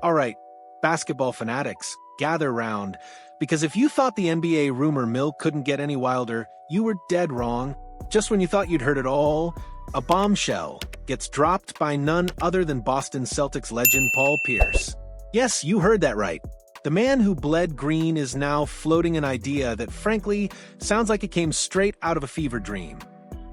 All right, basketball fanatics, gather round, because if you thought the NBA rumor mill couldn't get any wilder, you were dead wrong. Just when you thought you'd heard it all, a bombshell gets dropped by none other than Boston Celtics legend Paul Pierce. Yes, you heard that right. The man who bled green is now floating an idea that frankly sounds like it came straight out of a fever dream.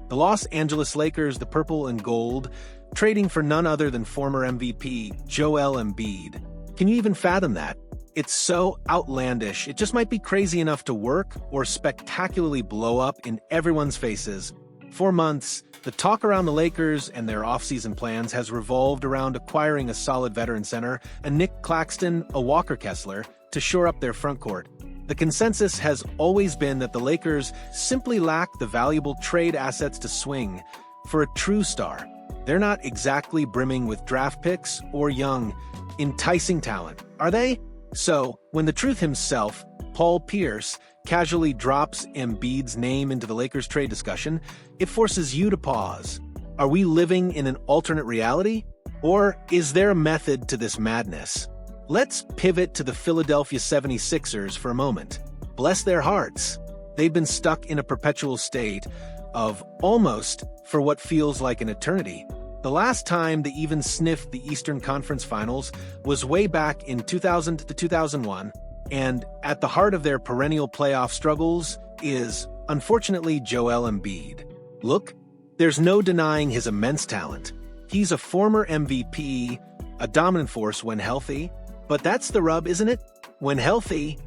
The Los Angeles Lakers, the purple and gold, trading for none other than former MVP Joel Embiid. Can you even fathom that? It's so outlandish, it just might be crazy enough to work or spectacularly blow up in everyone's faces. For months, the talk around the Lakers and their offseason plans has revolved around acquiring a solid veteran center, a Nick Claxton, a Walker Kessler, to shore up their frontcourt. The consensus has always been that the Lakers simply lack the valuable trade assets to swing for a true star. They're not exactly brimming with draft picks or young, enticing talent, are they? So, when the truth himself, Paul Pierce, casually drops Embiid's name into the Lakers trade discussion, it forces you to pause. Are we living in an alternate reality? Or is there a method to this madness? Let's pivot to the Philadelphia 76ers for a moment. Bless their hearts. They've been stuck in a perpetual state of almost for what feels like an eternity. The last time they even sniffed the Eastern Conference Finals was way back in 2000 to 2001, and at the heart of their perennial playoff struggles is, unfortunately, Joel Embiid. Look, there's no denying his immense talent. He's a former MVP, a dominant force when healthy, but that's the rub, isn't it? When healthy.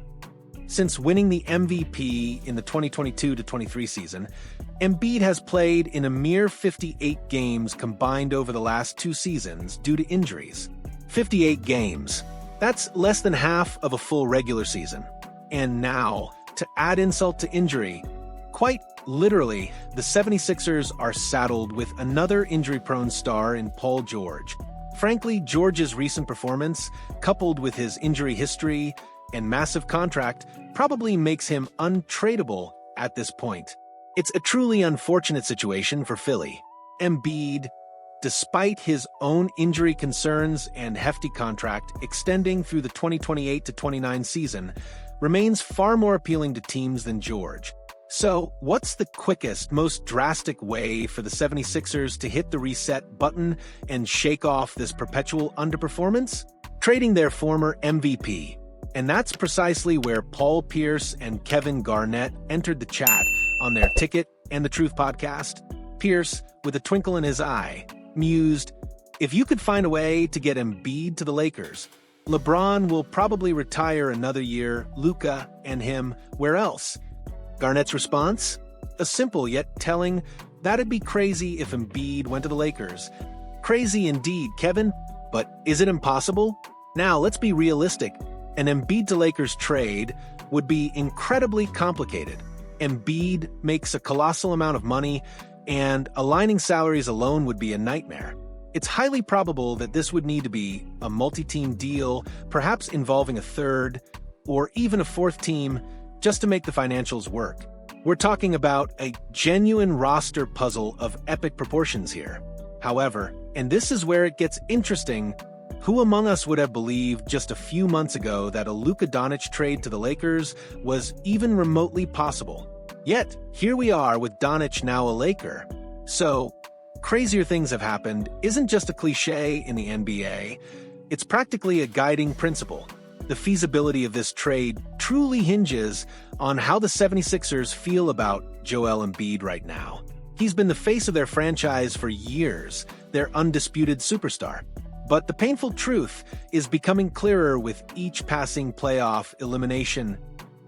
Since winning the MVP in the 2022-23 season, Embiid has played in a mere 58 games combined over the last 2 seasons due to injuries. 58 games. That's less than half of a full regular season. And now, to add insult to injury, quite literally, the 76ers are saddled with another injury-prone star in Paul George. Frankly, George's recent performance, coupled with his injury history and massive contract, probably makes him untradeable at this point. It's a truly unfortunate situation for Philly. Embiid, despite his own injury concerns and hefty contract extending through the 2028-29 season, remains far more appealing to teams than George. So, what's the quickest, most drastic way for the 76ers to hit the reset button and shake off this perpetual underperformance? Trading their former MVP. And that's precisely where Paul Pierce and Kevin Garnett entered the chat on their Ticket and the Truth podcast. Pierce, with a twinkle in his eye, mused, "If you could find a way to get Embiid to the Lakers, LeBron will probably retire another year, Luka and him, where else?" Garnett's response? A simple yet telling, "That'd be crazy if Embiid went to the Lakers." Crazy indeed, Kevin, but is it impossible? Now, let's be realistic. An Embiid to Lakers trade would be incredibly complicated. Embiid makes a colossal amount of money, and aligning salaries alone would be a nightmare. It's highly probable that this would need to be a multi-team deal, perhaps involving a third, or even a fourth team, just to make the financials work. We're talking about a genuine roster puzzle of epic proportions here. However, and this is where it gets interesting, who among us would have believed just a few months ago that a Luka Doncic trade to the Lakers was even remotely possible? Yet, here we are with Doncic now a Laker. So, crazier things have happened isn't just a cliche in the NBA, it's practically a guiding principle. The feasibility of this trade truly hinges on how the 76ers feel about Joel Embiid right now. He's been the face of their franchise for years, their undisputed superstar. But the painful truth is becoming clearer with each passing playoff elimination.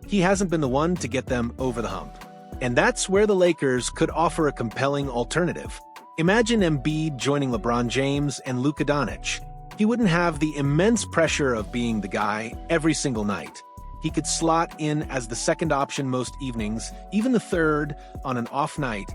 He hasn't been the one to get them over the hump. And that's where the Lakers could offer a compelling alternative. Imagine Embiid joining LeBron James and Luka Doncic. He wouldn't have the immense pressure of being the guy every single night. He could slot in as the second option most evenings, even the third on an off night,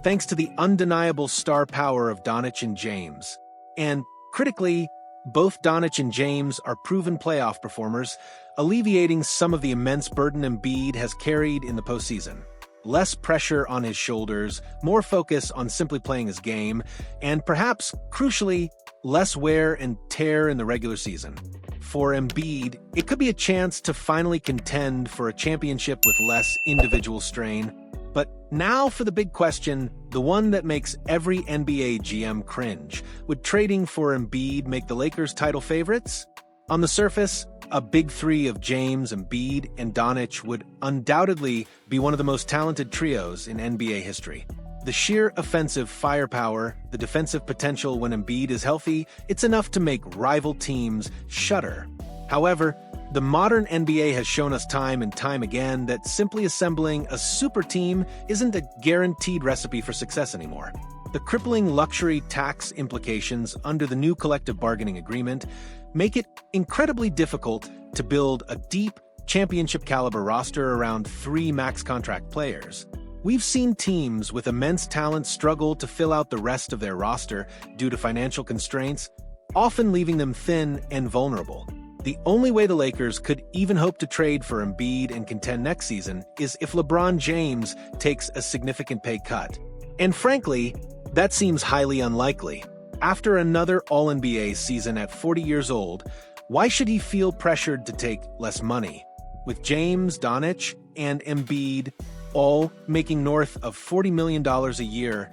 thanks to the undeniable star power of Doncic and James. And critically, both Doncic and James are proven playoff performers, alleviating some of the immense burden Embiid has carried in the postseason. Less pressure on his shoulders, more focus on simply playing his game, and perhaps, crucially, less wear and tear in the regular season. For Embiid, it could be a chance to finally contend for a championship with less individual strain. But now for the big question, the one that makes every NBA GM cringe. Would trading for Embiid make the Lakers title favorites? On the surface, a big three of James, Embiid, and Doncic would undoubtedly be one of the most talented trios in NBA history. The sheer offensive firepower, the defensive potential when Embiid is healthy, it's enough to make rival teams shudder. However, the modern NBA has shown us time and time again that simply assembling a super team isn't a guaranteed recipe for success anymore. The crippling luxury tax implications under the new collective bargaining agreement make it incredibly difficult to build a deep, championship-caliber roster around 3 max contract players. We've seen teams with immense talent struggle to fill out the rest of their roster due to financial constraints, often leaving them thin and vulnerable. The only way the Lakers could even hope to trade for Embiid and contend next season is if LeBron James takes a significant pay cut. And frankly, that seems highly unlikely. After another All-NBA season at 40 years old, why should he feel pressured to take less money? With James, Doncic, and Embiid all making north of $40 million a year,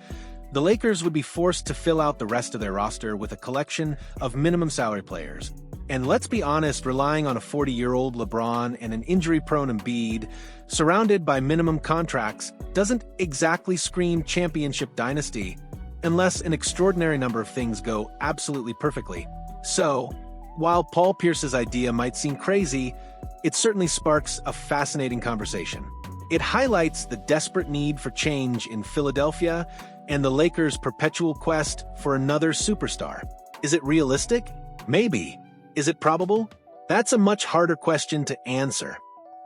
the Lakers would be forced to fill out the rest of their roster with a collection of minimum salary players. And let's be honest, relying on a 40-year-old LeBron and an injury-prone Embiid, surrounded by minimum contracts, doesn't exactly scream championship dynasty, unless an extraordinary number of things go absolutely perfectly. So, while Paul Pierce's idea might seem crazy, it certainly sparks a fascinating conversation. It highlights the desperate need for change in Philadelphia and the Lakers' perpetual quest for another superstar. Is it realistic? Maybe. Is it probable? That's a much harder question to answer.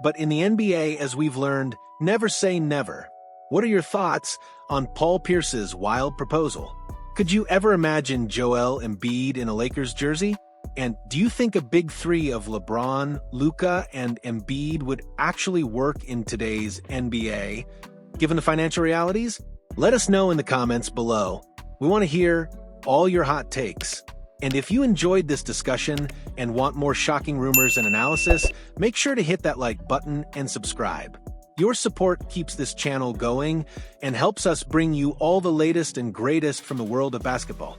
But in the NBA, as we've learned, never say never. What are your thoughts on Paul Pierce's wild proposal? Could you ever imagine Joel Embiid in a Lakers jersey? And do you think a big three of LeBron, Luka, and Embiid would actually work in today's NBA, given the financial realities? Let us know in the comments below. We want to hear all your hot takes. And if you enjoyed this discussion and want more shocking rumors and analysis, make sure to hit that like button and subscribe. Your support keeps this channel going and helps us bring you all the latest and greatest from the world of basketball.